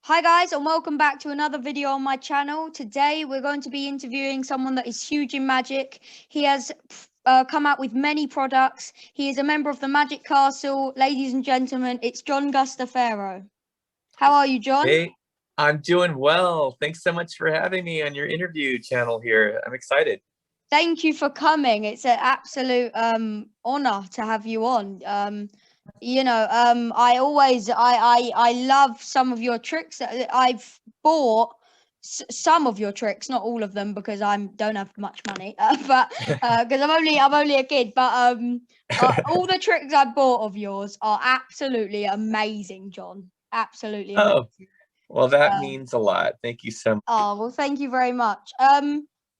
Hi guys, and welcome back to another video on my channel. Today we're going to be interviewing someone that is huge in magic. He has come out with many products. He is a member of the Magic Castle. Ladies and gentlemen, it's John Guastaferro. How are you, John? Hey, I'm doing well. Thanks so much for having me on your interview channel here. I'm excited. Thank you for coming. It's an absolute honor to have you on. I love some of your tricks. I've bought some of your tricks, not all of them because I don't have much money, but because I'm only a kid. But all the tricks I bought of yours are absolutely amazing, John. Absolutely Oh, amazing. well, that Uh, means a lot. Thank you so much. oh well, thank you very much.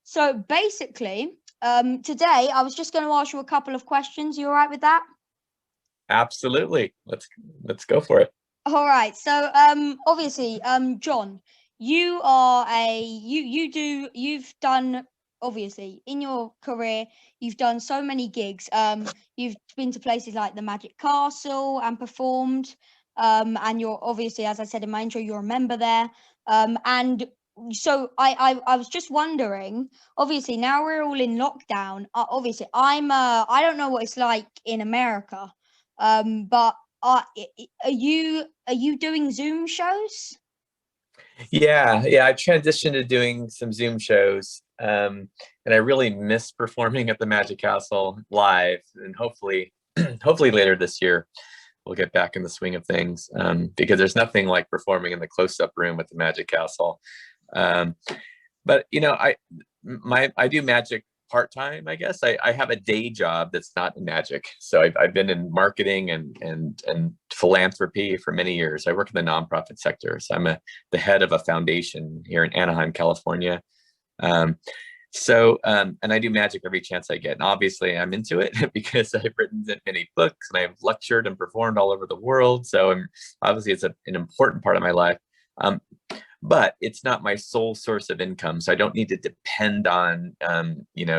So basically, today I was just going to ask you a couple of questions. You all right with that? Absolutely. Let's go for it. All right. So, obviously, John, you've done, obviously, in your career, you've done so many gigs. You've been to places like the Magic Castle and performed. And you're obviously, as I said in my intro, you're a member there. And so I was just wondering, obviously, now we're all in lockdown. Obviously, I don't know what it's like in America. But are you doing Zoom shows? Yeah. I transitioned to doing some Zoom shows, and I really miss performing at the Magic Castle live. And hopefully, hopefully later this year, we'll get back in the swing of things, because there's nothing like performing in the close-up room at the Magic Castle. Um, but I do magic part-time, I guess. I have a day job that's not in magic. So I've been in marketing and philanthropy for many years. I work in the nonprofit sector. So the head of a foundation here in Anaheim, California. Um, and I do magic every chance I get. And obviously I'm into it because I've written many books and I've lectured and performed all over the world. So obviously it's an important part of my life. But it's not my sole source of income. So I don't need to depend on,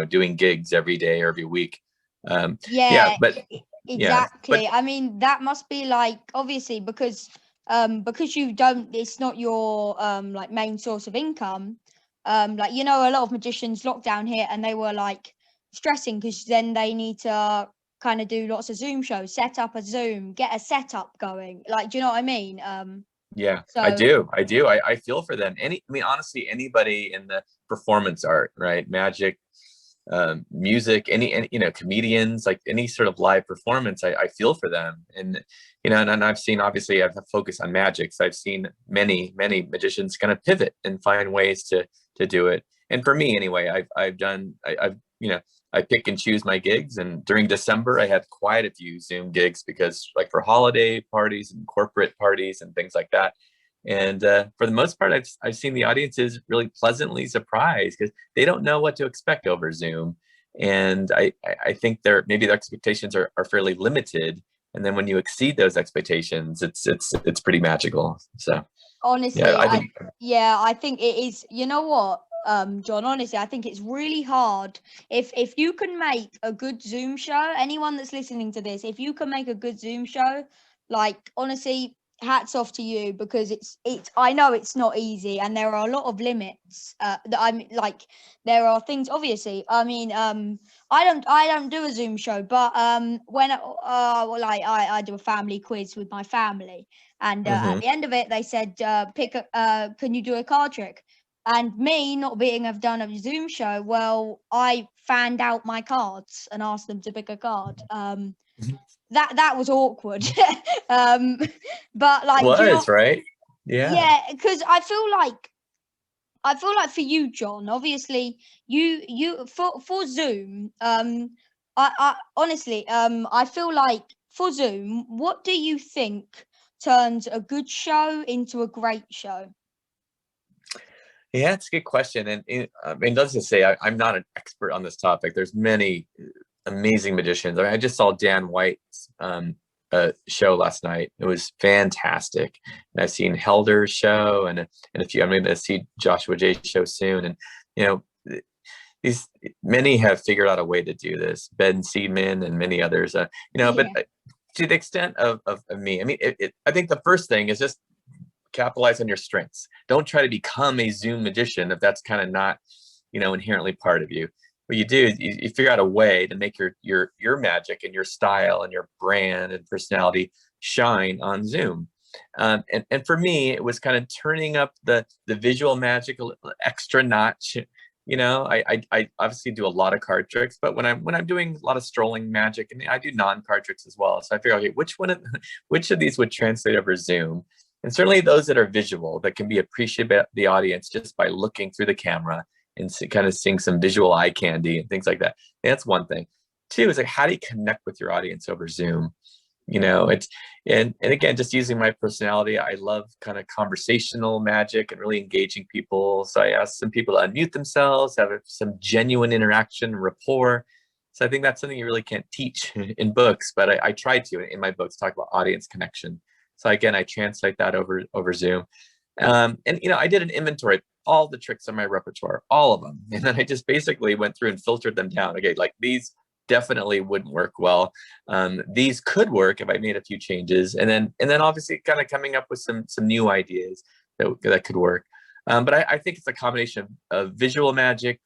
doing gigs every day or every week. Yeah, Yeah, but exactly. I mean, that must be like obviously because you don't it's not your like main source of income. Like a lot of magicians locked down here and they were like stressing because then they need to kind of do lots of Zoom shows, set up a Zoom, get a setup going. Like, do you know what I mean? yeah, I So do. I feel for them. Honestly, anybody in the performance art, right? Magic, music, any comedians, like any sort of live performance, I feel for them. And I've seen, obviously I've focused on magic, so I've seen many magicians kind of pivot and find ways to do it. And for me anyway, I pick and choose my gigs, and during December I had quite a few Zoom gigs because, like, for holiday parties and corporate parties and things like that. And for the most part, I've seen the audiences really pleasantly surprised because they don't know what to expect over Zoom. And I think maybe their expectations are fairly limited. And then when you exceed those expectations, it's pretty magical. So yeah, honestly, I think. I think it is. You know what, John? Honestly, I think it's really hard. If you can make a good Zoom show, anyone that's listening to this, if you can make a good Zoom show, like honestly, hats off to you because it's. I know it's not easy, and there are a lot of limits. That I'm like, there are things. Obviously, I mean, I don't do a Zoom show, but when well, I do a family quiz with my family. And at Mhm. the end of it, they said, can you do a card trick? And me not being have done a Zoom show, well, I fanned out my cards and asked them to pick a card. That was awkward. um, but like, do you know? Was right. Yeah. Yeah, because I feel like for you, John, obviously you for Zoom, I honestly, I feel like for Zoom, what do you think turns a good show into a great show? Yeah, it's a good question. And I mean, let's just say I'm not an expert on this topic. There's many amazing magicians. I just saw Dan White's show last night. It was fantastic. And I've seen Helder's show and a few. I'm going to see Joshua Jay's show soon. And you know, these many have figured out a way to do this. Ben Seaman and many others. But Yeah, to the extent of me, I mean, I think the first thing is just capitalize on your strengths. Don't try to become a Zoom magician if that's kind of not, inherently part of you. What you do is you figure out a way to make your magic and your style and your brand and personality shine on Zoom. And for me, it was kind of turning up the visual magic extra notch. I obviously do a lot of card tricks, but when I'm doing a lot of strolling magic, and I do non-card tricks as well. So I figure, okay, which of these would translate over Zoom? And certainly those that are visual, that can be appreciated by the audience just by looking through the camera and kind of seeing some visual eye candy and things like that. That's one thing. Two is like, how do you connect with your audience over Zoom? It's and again, just using my personality, I love kind of conversational magic and really engaging people. So I asked some people to unmute themselves, have some genuine interaction, rapport. So I think that's something you really can't teach in books, but I try to in my books talk about audience connection. So again, I translate that over Zoom. And I did an inventory of all the tricks in my repertoire, all of them, and then I just basically went through and filtered them down. Okay, like these definitely wouldn't work well. These could work if I made a few changes, and then obviously kind of coming up with some new ideas that could work. But I think it's a combination of visual magic,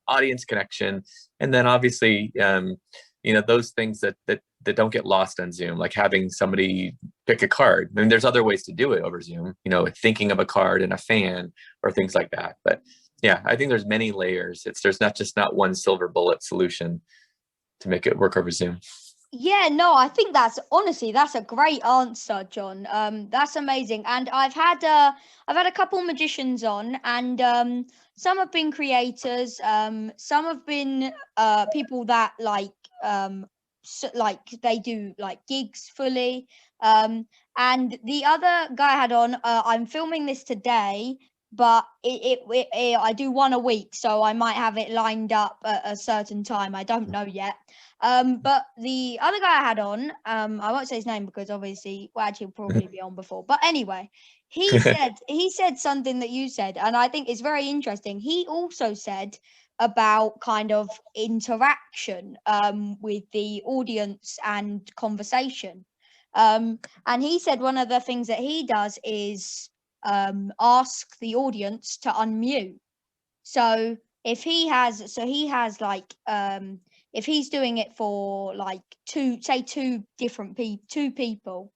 audience connection, and then obviously those things that don't get lost on Zoom, like having somebody pick a card. I mean, there's other ways to do it over Zoom, thinking of a card and a fan or things like that. But yeah, I think there's many layers. There's not one silver bullet solution to make it work over Zoom. Yeah, no, I think that's a great answer, John. That's amazing. And I've had a couple magicians on, and some have been creators, some have been people that like they do like gigs fully. And the other guy I had on, I'm filming this today, but I do one a week, so I might have it lined up at a certain time. I don't know yet. But the other guy I had on, I won't say his name because obviously, well, actually, he'll probably be on before. But anyway, he said something that you said, and I think it's very interesting. He also said about kind of interaction with the audience and conversation. And he said one of the things that he does is ask the audience to unmute. So if he has like if he's doing it for like two different people,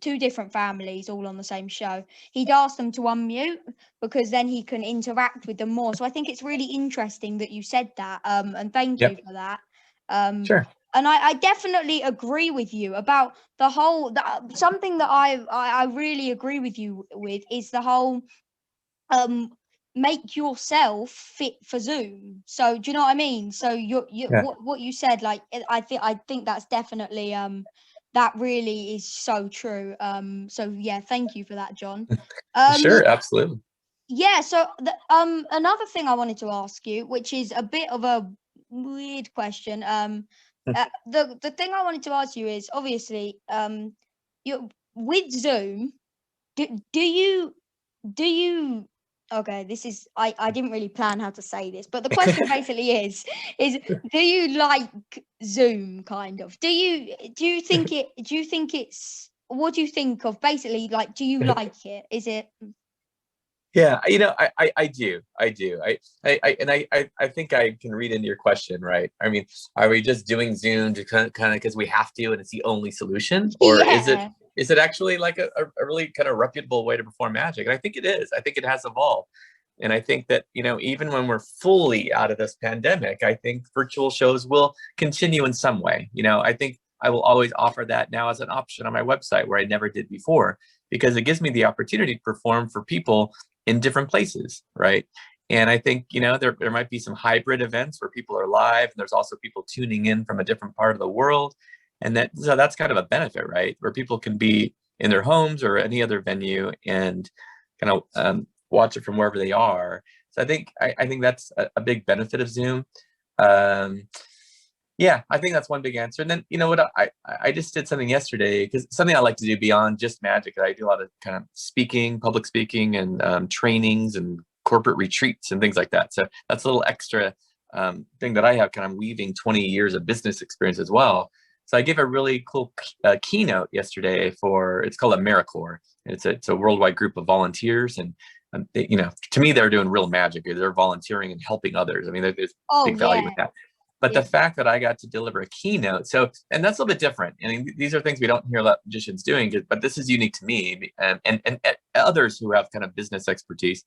two different families all on the same show, he'd ask them to unmute because then he can interact with them more. So I think it's really interesting that you said that, and thank you for that. Sure. And I definitely agree with you about the whole something that I really agree with you with is the whole make yourself fit for Zoom. So do you know what I mean? So what you said, like I think that's definitely that really is so true. So yeah, thank you for that, John. Sure, absolutely. Yeah, so another thing I wanted to ask you, which is a bit of a weird question. The thing I wanted to ask you is obviously you with Zoom, do you okay, this is I didn't really plan how to say this, but the question basically is do you like Zoom kind of? Do you think it's what do you think of basically, like, do you like it? Is it Yeah, I do. I think I can read into your question, right? I mean, are we just doing Zoom to kind of because we have to and it's the only solution, or yeah. is it actually like a really kind of reputable way to perform magic? And I think it is. I think it has evolved, and I think that even when we're fully out of this pandemic, I think virtual shows will continue in some way. I think I will always offer that now as an option on my website where I never did before, because it gives me the opportunity to perform for people in different places, right? And I think, there might be some hybrid events where people are live, and there's also people tuning in from a different part of the world. And so that's kind of a benefit, right? Where people can be in their homes or any other venue and kind of watch it from wherever they are. So I think that's a big benefit of Zoom. Yeah, I think that's one big answer. And then, what I just did something yesterday, because something I like to do beyond just magic. I do a lot of kind of speaking, public speaking, and trainings and corporate retreats and things like that. So that's a little extra thing that I have, kind of weaving 20 years of business experience as well. So I gave a really cool keynote yesterday for, it's called AmeriCorps. It's a worldwide group of volunteers, and they, you know, to me, they're doing real magic. They're volunteering and helping others. I mean, there's big value with that. But the fact that I got to deliver a keynote, so, and that's a little bit different. I mean, these are things we don't hear a lot of magicians doing, but this is unique to me and others who have kind of business expertise.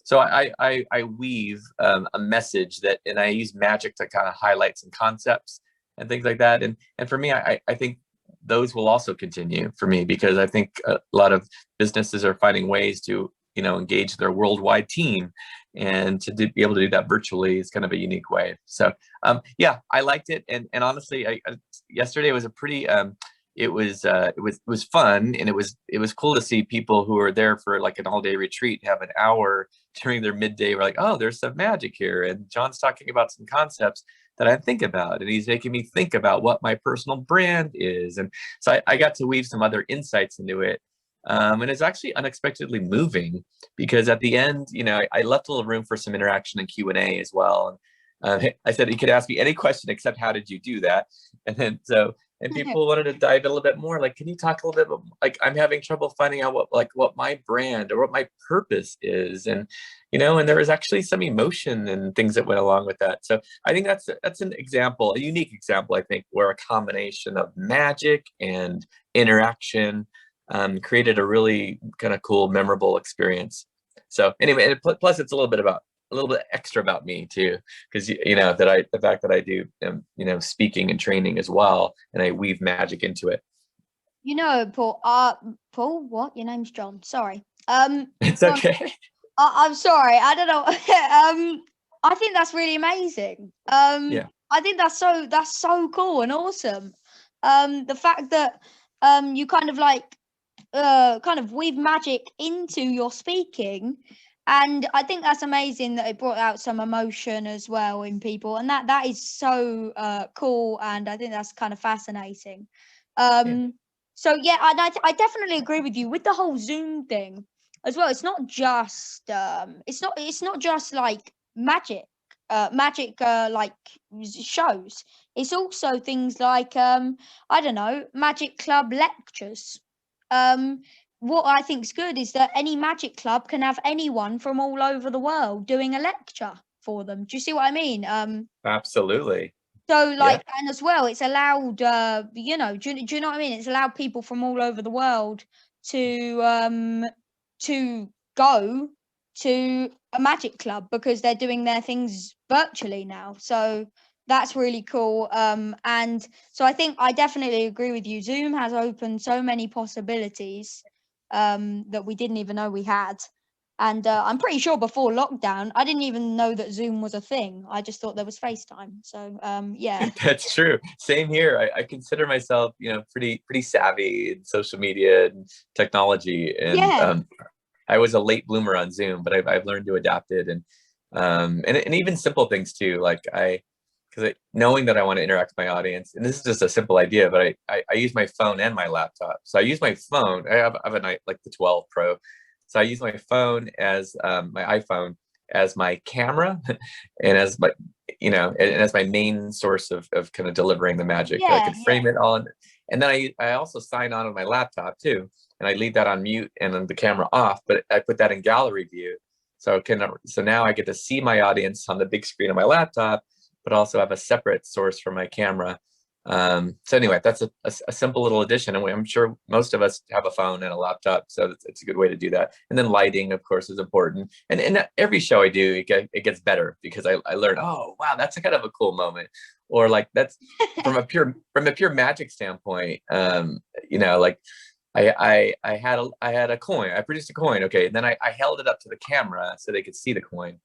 So I weave a message that, and I use magic to kind of highlight some concepts and things like that. And for me, I think those will also continue for me, because I think a lot of businesses are finding ways to, you know, engage their worldwide team, and to be able to do that virtually is kind of a unique way. So yeah, I liked it. And honestly, yesterday was a pretty, it was fun, and it was cool to see people who are there for like an all-day retreat have an hour during their midday. We're like, oh, there's some magic here, and John's talking about some concepts that I think about, and he's making me think about what my personal brand is. And so I got to weave some other insights into it. And it's actually unexpectedly moving, because at the end, you know, I left a little room for some interaction and Q&A as well. And I said, you could ask me any question except how did you do that? And then and people wanted to dive a little bit more. Like, can you talk a little bit about, like, I'm having trouble finding out what my brand or what my purpose is. And, you know, and there was actually some emotion and things that went along with that. So I think that's an example, a unique example, I think, where a combination of magic and interaction created a really kind of cool, memorable experience. So anyway, plus it's a little bit extra about me too, because you know that the fact that I do you know, speaking and training as well, and I weave magic into it. You know, Paul. Paul, what? Your name's John. Sorry. It's okay. I'm sorry. I don't know. I think that's really amazing. Yeah. I think that's so cool and awesome. The fact that you kind of weave magic into your speaking. And I think that's amazing that it brought out some emotion as well in people, and that is so cool, and I think that's kind of fascinating. So yeah, I definitely agree with you with the whole Zoom thing as well. It's not just it's not just like magic like shows. It's also things like I don't know, magic club lectures. What I think's good is that any magic club can have anyone from all over the world doing a lecture for them. Do you see what I mean? Absolutely. So like, and as well, it's allowed, you know, do you know what I mean? It's allowed people from all over the world to go to a magic club because they're doing their things virtually now. So that's really cool. And so I think I definitely agree with you. Zoom has opened so many possibilities that we didn't even know we had. And I'm pretty sure before lockdown, I didn't even know that Zoom was a thing. I just thought there was FaceTime. So yeah. That's true. Same here. I consider myself, you know, pretty savvy in social media and technology. And I was a late bloomer on Zoom, but I've learned to adapt it. And even simple things too. Like because knowing that I want to interact with my audience, and this is just a simple idea, but I use my phone and my laptop. So I use my phone. I have a night like the 12 Pro. So I use my phone as my iPhone as my camera and as my, you know, and as my main source of kind of delivering the magic. I can frame it on. And then I also sign on my laptop too. And I leave that on mute and then the camera off, but I put that in gallery view. So now I get to see my audience on the big screen of my laptop, but also have a separate source for my camera. So anyway, that's a simple little addition, and I'm sure most of us have a phone and a laptop, so it's a good way to do that. And then lighting, of course, is important. And every show I do, it gets better because I learn, oh wow, that's a kind of a cool moment, or like that's from a pure magic standpoint. You know, like I had a coin, I produced a coin, okay, and then I held it up to the camera so they could see the coin,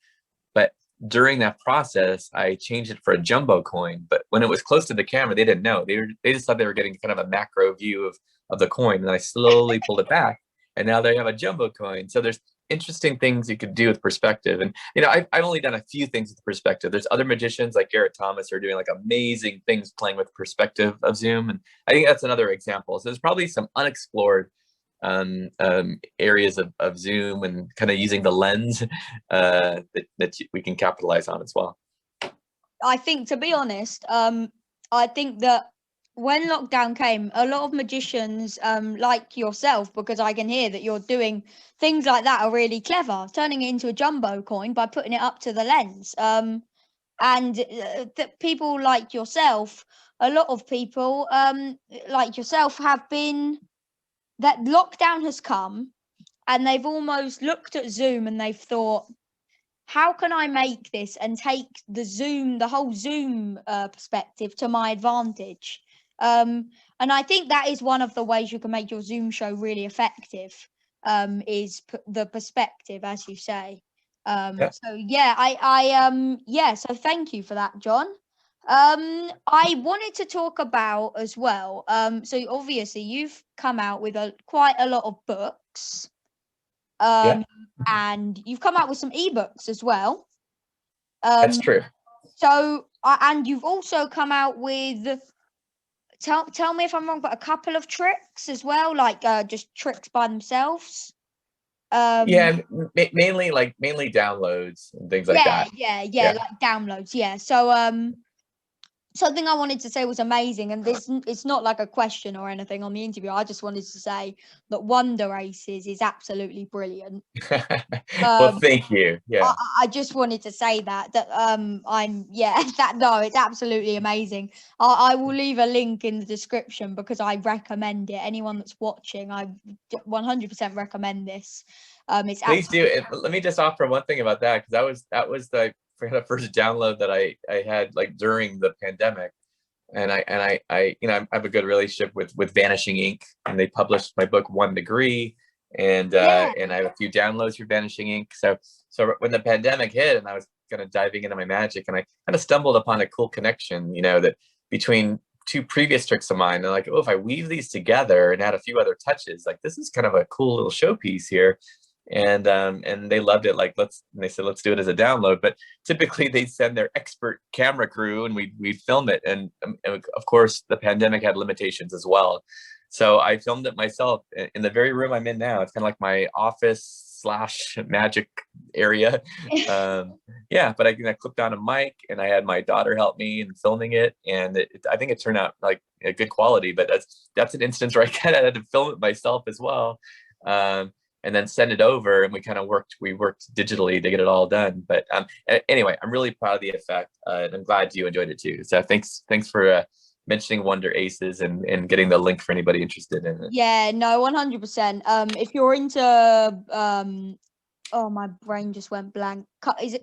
but during that process, I changed it for a jumbo coin. But when it was close to the camera, they didn't know. They just thought they were getting kind of a macro view of the coin. And I slowly pulled it back, and now they have a jumbo coin. So there's interesting things you could do with perspective. And you know, I've only done a few things with perspective. There's other magicians like Garrett Thomas who are doing like amazing things playing with perspective of Zoom, and I think that's another example. So there's probably some unexplored areas of Zoom and kind of using the lens that we can capitalize on as well. I think, to be honest, I think that when lockdown came, a lot of magicians, like yourself, because I can hear that you're doing things like that are really clever, turning it into a jumbo coin by putting it up to the lens. And that people like yourself, a lot of people like yourself have been, that lockdown has come and they've almost looked at Zoom and they've thought, how can I make this and take the whole Zoom perspective to my advantage? And I think that is one of the ways you can make your Zoom show really effective, is the perspective, as you say. Yeah. So yeah, yeah, so thank you for that, John. I wanted to talk about as well, so obviously you've come out with quite a lot of books. Yeah, And you've come out with some ebooks as well. that's true. So, and you've also come out with, tell me if I'm wrong, but a couple of tricks as well, like just tricks by themselves. Yeah, mainly downloads and things like Yeah, that. yeah, Yeah. like downloads. Yeah. So, something I wanted to say was amazing, and this, it's not like a question or anything on the interview. I just wanted to say that Wonder Aces is absolutely brilliant. Well, Um, thank you. Yeah. I just wanted to say that I'm, yeah, that, no, it's absolutely amazing. I will leave a link in the description because I recommend it. Anyone that's watching, I 100% recommend this. It's Please do. Let me just offer one thing about that, because that was the first download that I had, like, during the pandemic. And I I have a good relationship with Vanishing Ink, and they published my book One Degree, yeah, and I have a few downloads for Vanishing Ink. So when the pandemic hit and I was kind of diving into my magic, and I kind of stumbled upon a cool connection, that between two previous tricks of mine, and like, oh, if I weave these together and add a few other touches, like, this is kind of a cool little showpiece here. And they loved it. Like, they said, let's do it as a download. But typically they send their expert camera crew and we'd film it. And of course the pandemic had limitations as well. So I filmed it myself in the very room I'm in now. It's kind of like my office slash magic area. Yeah, but I clipped on a mic and I had my daughter help me in filming it. And I think it turned out like a good quality, but that's an instance where I kind of had to film it myself as well. And then send it over, and we worked digitally to get it all done. But anyway, I'm really proud of the effect, and I'm glad you enjoyed it too. So thanks for mentioning Wonder Aces and getting the link for anybody interested in it. yeah, no, 100%. If you're into, oh, my brain just went blank. Is it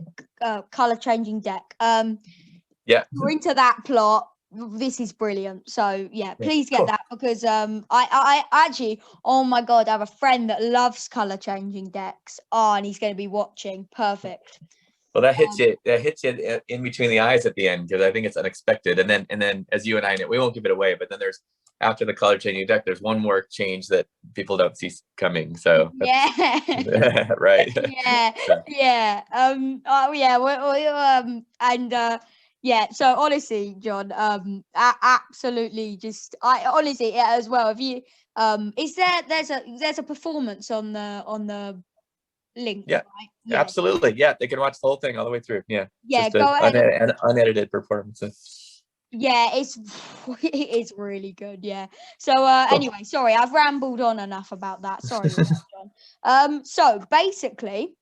color changing deck? Yeah. If you're into that plot, this is brilliant. So yeah, please get Cool. that, because I actually, oh my god, I have a friend that loves color changing decks. Oh, and he's going to be watching. Perfect. Well, that hits you in between the eyes at the end, because I think it's unexpected. And then as you and I know, we won't give it away, but then there's, after the color changing deck, there's one more change that people don't see coming. So yeah. right. Yeah, yeah. Oh yeah. And yeah. So honestly, John, absolutely. Just, I honestly, yeah, as well. If you, is there's a performance on the link, Yeah. right? Yeah. Absolutely. Yeah, they can watch the whole thing all the way through. Yeah. Yeah. Just a Go ahead. unedited performances. Yeah, it is really good. Yeah. So Cool. anyway, sorry, I've rambled on enough about that. Sorry, John. So basically,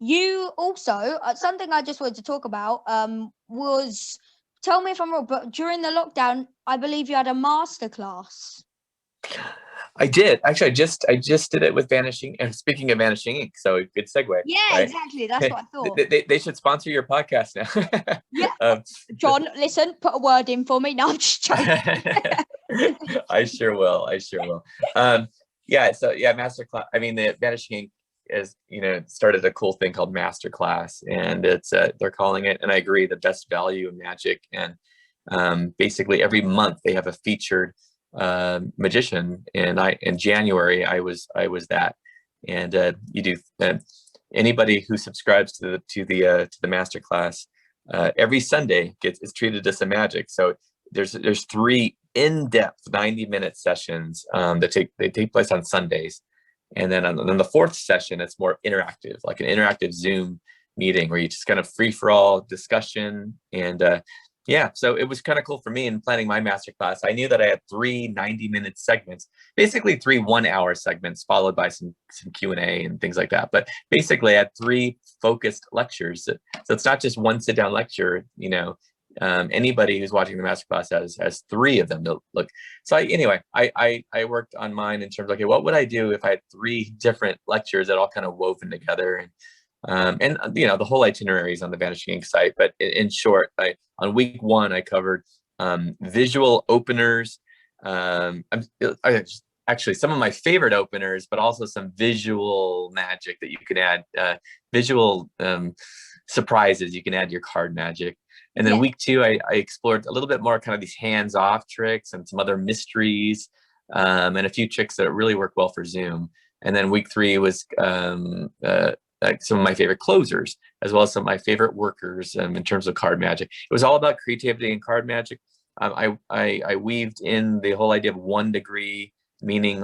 you also, something I just wanted to talk about was, tell me if I'm wrong, but during the lockdown, I believe you had a masterclass. I did. Actually, I just did it with Vanishing. And speaking of Vanishing Ink, so good segue. Yeah, right? exactly. That's what I thought. They should sponsor your podcast now. Yeah. John, listen, put a word in for me. No, I'm just joking. I sure will. Yeah. So yeah, masterclass. I mean, the Vanishing Ink is, started a cool thing called masterclass, and it's they're calling it, and I agree, the best value of magic. And basically every month they have a featured magician, and in January I was that. And you do anybody who subscribes to the masterclass every Sunday is treated to some magic. So there's 3 in-depth 90-minute sessions that take place on Sundays, and then on the 4th session it's more interactive, like an interactive Zoom meeting where you just kind of free for all discussion. And Yeah, so it was kind of cool for me in planning my masterclass. I knew that I had 3 90-minute segments, basically 3 1-hour segments, followed by some Q&A and things like that. But basically, I had 3 focused lectures. So it's not just one sit down lecture. Anybody who's watching the masterclass has 3 of them to look. So I worked on mine in terms of, okay, what would I do if I had 3 different lectures that all kind of woven together, and the whole itinerary is on the Vanishing Ink site. But in short, on week 1, I covered visual openers. Actually, some of my favorite openers, but also some visual magic that you can add, visual surprises you can add to your card magic. And then week 2, I explored a little bit more kind of these hands-off tricks and some other mysteries, and a few tricks that really work well for Zoom. And then week 3 was some of my favorite closers, as well as some of my favorite workers in terms of card magic. It was all about creativity and card magic. I weaved in the whole idea of 1 degree, meaning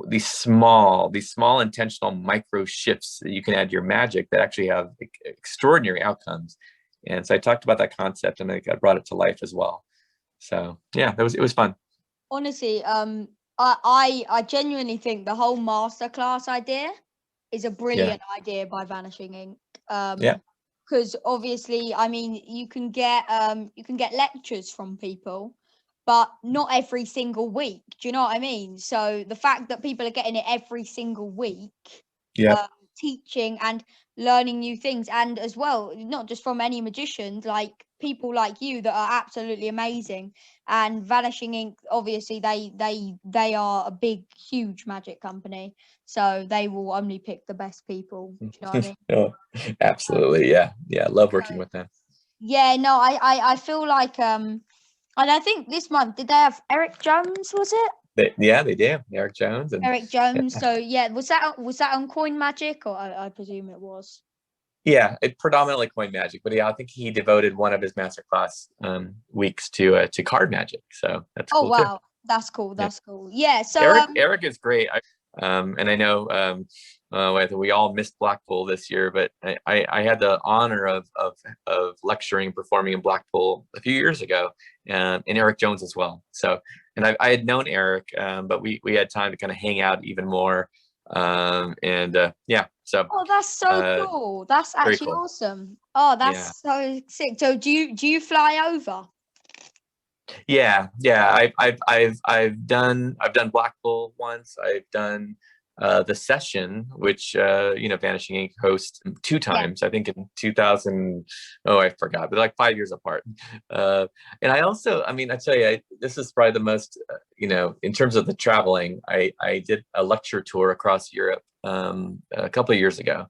these small intentional micro shifts that you can add to your magic that actually have extraordinary outcomes. And so I talked about that concept, and I brought it to life as well. So yeah, it was fun. Honestly, I genuinely think the whole masterclass idea is a brilliant idea by Vanishing Ink. Because obviously, I mean, you can get lectures from people, but not every single week. Do you know what I mean? So the fact that people are getting it every single week, teaching and learning new things, and as well, not just from any magicians, like people like you that are absolutely amazing. And Vanishing Ink, obviously, they are a big, huge magic company, so they will only pick the best people. Do you know what I mean? Oh, absolutely, yeah. Love working with them. Yeah, no, I feel like and I think this month, did they have Eric Jones? Was it? They do. Eric Jones. Eric Jones. So yeah, was that on Coin Magic, or I presume it was? Yeah, it predominantly Coin Magic, but yeah, I think he devoted one of his masterclass weeks to card magic. So that's cool. Oh wow, too. That's cool. That's cool. Yeah. So Eric is great. And I know we all missed Blackpool this year, but I had the honor of lecturing and performing in Blackpool a few years ago, and Eric Jones as well. So, and I had known Eric, but we had time to kind of hang out even more. So. Oh, that's so cool. That's actually cool. Awesome. Oh, that's so sick. So do you fly over? Yeah. I've done Blackpool once. I've done the session, which Vanishing Ink hosts 2 times. I think in 2000. Oh, I forgot, but like 5 years apart. And I also, I tell you, this is probably the most, in terms of the traveling. I did a lecture tour across Europe a couple of years ago.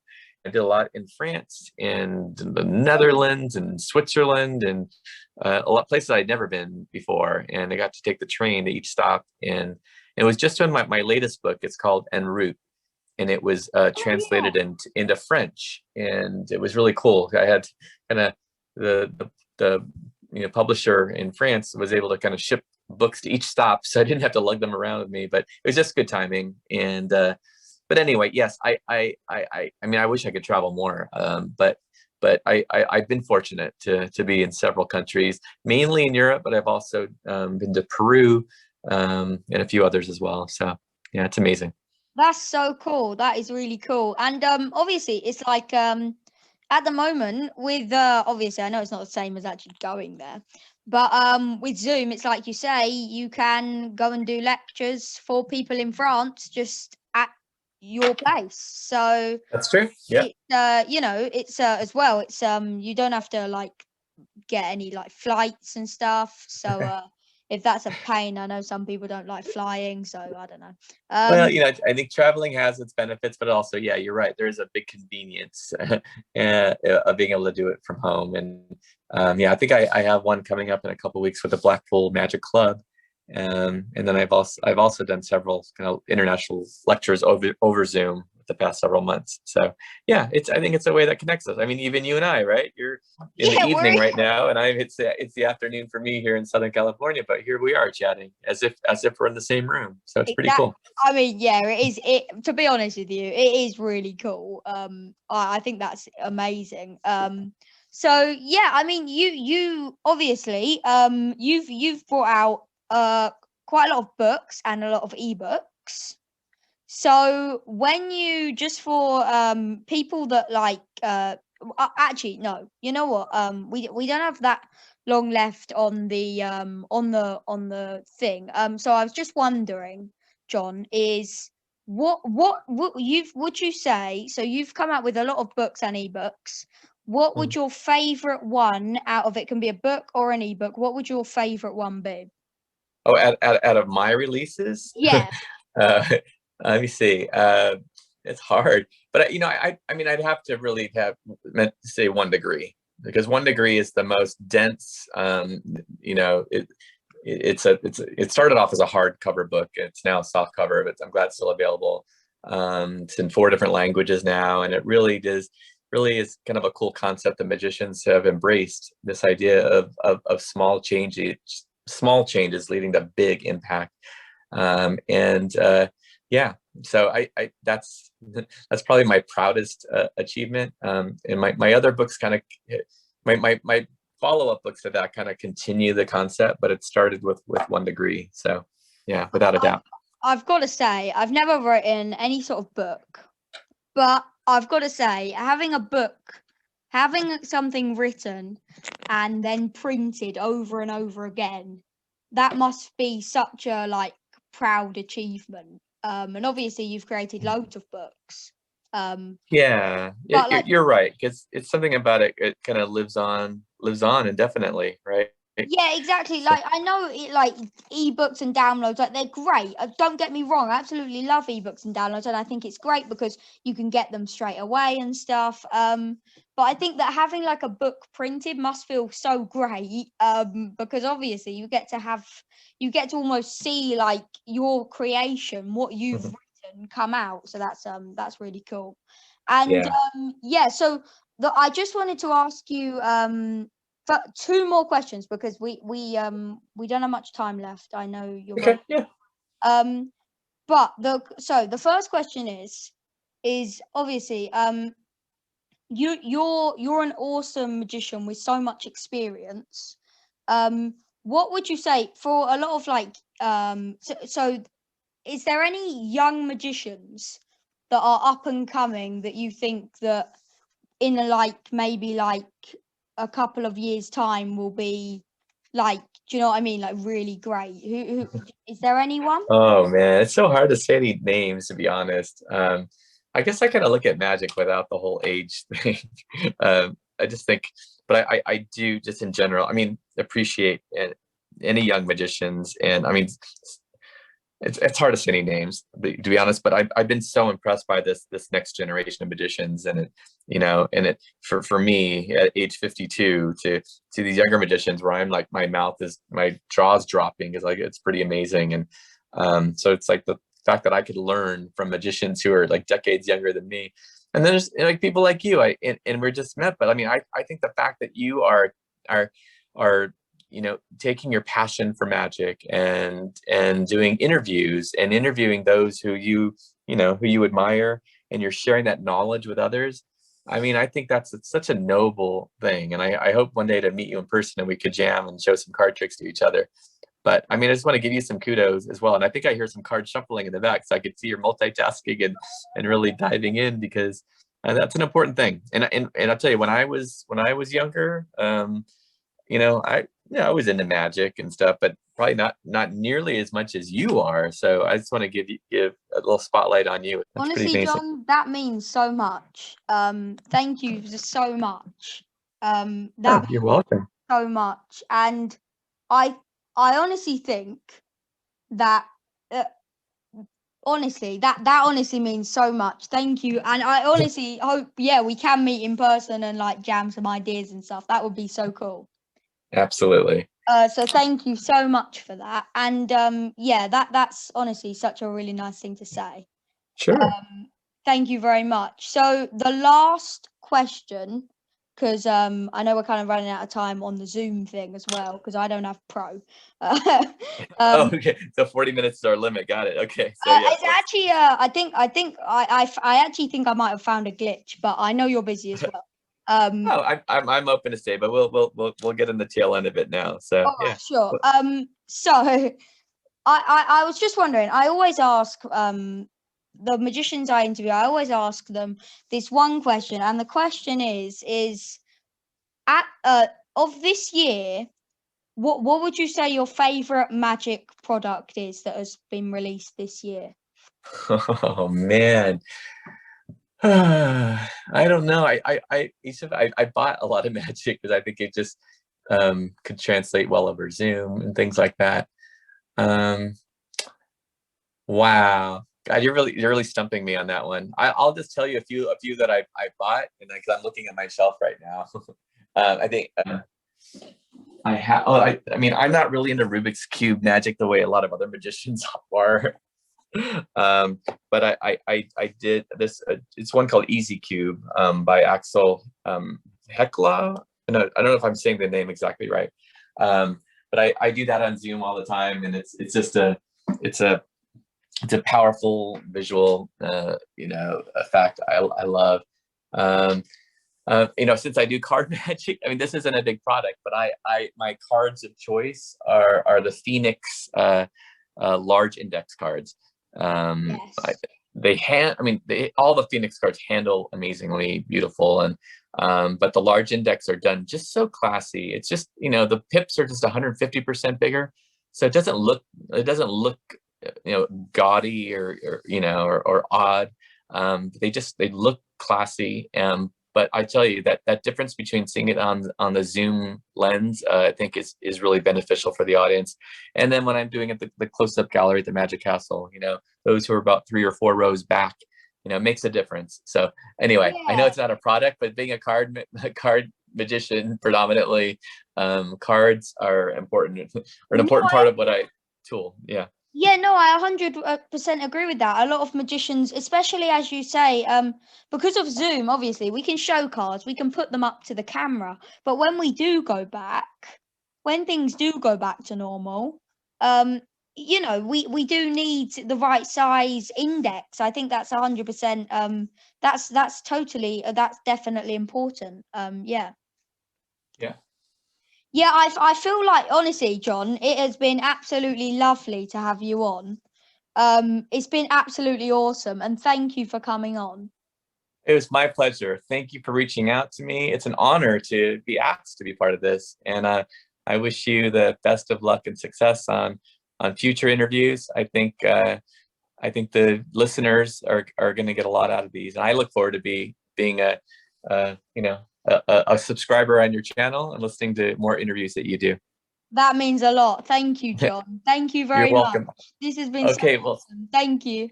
I did a lot in France and the Netherlands and Switzerland and a lot of places I'd never been before. And I got to take the train to each stop. And it was just in my latest book. It's called En route, and it was translated into French. And it was really cool. I had kind of the publisher in France was able to kind of ship books to each stop, so I didn't have to lug them around with me. But it was just good timing. And but anyway, yes, I wish I could travel more, but I've been fortunate to be in several countries, mainly in Europe, but I've also been to Peru and a few others as well. So yeah, it's amazing. That's so cool. That is really cool. And obviously, it's like at the moment with obviously, I know it's not the same as actually going there, but with Zoom, it's like you say, you can go and do lectures for people in France just at your place. So that's true. Yeah. It's as well, it's you don't have to like get any like flights and stuff. So if that's a pain, I know some people don't like flying, so I don't know. Well, I think traveling has its benefits, but also, yeah, you're right. There is a big convenience of being able to do it from home. And I think I have one coming up in a couple of weeks with the Blackpool Magic Club. And then I've also done several kind of international lectures over Zoom the past several months. So yeah, I think it's a way that connects us. I mean, even you and I, right? You're in the evening right now, and it's the afternoon for me here in Southern California. But here we are chatting as if we're in the same room. So it's pretty cool. I mean, yeah, it is. To be honest with you, it is really cool. I think that's amazing. So yeah, I mean, you obviously you've brought out quite a lot of books and a lot of ebooks. So when you, just for people that like actually no, you know what, we don't have that long left on the thing. So I was just wondering, John, is what would you say, so you've come out with a lot of books and ebooks, what would your favorite one out of it, can be a book or an ebook, what would your favorite one be? Oh, out of my releases? Yeah. uh, let me see. It's hard, but I mean, I'd have to really have meant to say 1 Degree, because 1 Degree is the most dense. It started off as a hardcover book. It's now a soft cover, but I'm glad it's still available. It's in 4 different languages now, and it really is kind of a cool concept that magicians have embraced, this idea of small changes leading to big impact. Yeah, so I that's probably my proudest achievement. And my other books kind of, my follow-up books to that kind of continue the concept, but it started with 1 Degree. So yeah, without a doubt. I've got to say, I've never written any sort of book, but I've got to say, having a book, having something written and then printed over and over again, that must be such a like proud achievement. And obviously you've created loads of books. Yeah, But like, you're right, because it's something about it. It kind of lives on indefinitely, right? yeah, exactly. So, Like I know it, like ebooks and downloads, like they're great. Don't get me wrong, I absolutely love ebooks and downloads, and I think it's great because you can get them straight away and stuff. But I think that having like a book printed must feel so great. Because obviously you get to almost see like your creation, what you've written come out. So that's really cool. And yeah. yeah, so I just wanted to ask you but 2 more questions because we don't have much time left. I know you're Okay. running. Yeah. But the first question is obviously you're an awesome magician with so much experience. What would you say for a lot of like so is there any young magicians that are up and coming that you think that in a like maybe like a couple of years time will be like, do you know what I mean, like really great? Who is there anyone? Oh man, it's so hard to say any names, to be honest. I guess I kind of look at magic without the whole age thing. I just think, but I do, just in general, I mean, appreciate any young magicians, and I mean, it's hard to say any names, to be honest. But I've been so impressed by this next generation of magicians, and it for me at age 52 to these younger magicians where I'm like, my jaw's dropping, is like, it's pretty amazing. And so it's like the fact that I could learn from magicians who are like decades younger than me, and then there's like people like you, and we're just met. But I mean, I think the fact that you are taking your passion for magic and doing interviews and interviewing those who you admire, and you're sharing that knowledge with others. I mean, I think it's such a noble thing, and I hope one day to meet you in person and we could jam and show some card tricks to each other. But I mean, I just want to give you some kudos as well. And I think I hear some card shuffling in the back, so I could see you're multitasking and really diving in, because that's an important thing. And I'll tell you, when I was younger, I was into magic and stuff, but probably not nearly as much as you are. So I just want to give a little spotlight on you. That's pretty Honestly, amazing. John, that means so much. Thank you just so much. Oh, That you're welcome. so much, and I I honestly think that uh, honestly that honestly means so much. Thank you, and I honestly hope, yeah, we can meet in person and like jam some ideas and stuff. That would be so cool. Absolutely. So thank you so much for that, and yeah, that's honestly such a really nice thing to say. Sure. Thank you very much. So the last question, because I know we're kind of running out of time on the Zoom thing as well, because I don't have Pro. Oh, um, okay. So 40 minutes is our limit. Got it. Okay. So yes, it's actually I actually think I might have found a glitch, but I know you're busy as well. Oh, I'm open to stay, but we'll get in the tail end of it now. So All yeah. right, sure. So I was just wondering. I always ask the magicians I interview. I always ask them this one question, and the question is at of this year, what would you say your favorite magic product is that has been released this year? Oh man. I don't know. Yusuf, I bought a lot of magic because I think it just could translate well over Zoom and things like that. Wow. God, you're really stumping me on that one. I'll just tell you a few that I bought, and because I'm looking at my shelf right now. I think I have. Oh, I mean, I'm not really into Rubik's Cube magic the way a lot of other magicians are. But I did this. It's one called Easy Cube by Axel Hekla. No, I don't know if I'm saying the name exactly right. But I do that on Zoom all the time, and it's just it's a powerful visual effect. I love. Since I do card magic, I mean, this isn't a big product, but my cards of choice are the Phoenix large index cards. Yes. All the Phoenix cards handle amazingly beautiful, and but the large index are done just so classy. It's just, the pips are just 150% bigger, so it doesn't look gaudy or odd. They look classy. But I tell you that difference between seeing it on the Zoom lens, I think is really beneficial for the audience. And then when I'm doing it the close-up gallery at the Magic Castle, those who are about 3 or 4 rows back, it makes a difference. So anyway, yeah. I know it's not a product, but being a card magician predominantly, cards are important, or an important part of what I tool. Yeah. Yeah, no, I 100% agree with that. A lot of magicians, especially as you say, because of Zoom, obviously, we can show cards, we can put them up to the camera. But when we do go back, when things do go back to normal, we do need the right size index. I think that's 100%. That's definitely important. Yeah. Yeah. Yeah, I feel like, honestly, John, it has been absolutely lovely to have you on. It's been absolutely awesome, and thank you for coming on. It was my pleasure. Thank you for reaching out to me. It's an honor to be asked to be part of this, and I wish you the best of luck and success on future interviews. I think the listeners are going to get a lot out of these, and I look forward to being a subscriber on your channel and listening to more interviews that you do. That means a lot. Thank you, John. Thank you very You're welcome. much. This has been so awesome. Thank you.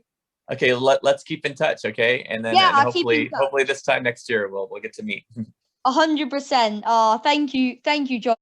Okay, let's keep in touch, okay? And then hopefully this time next year we'll get to meet. 100%. Thank you, John.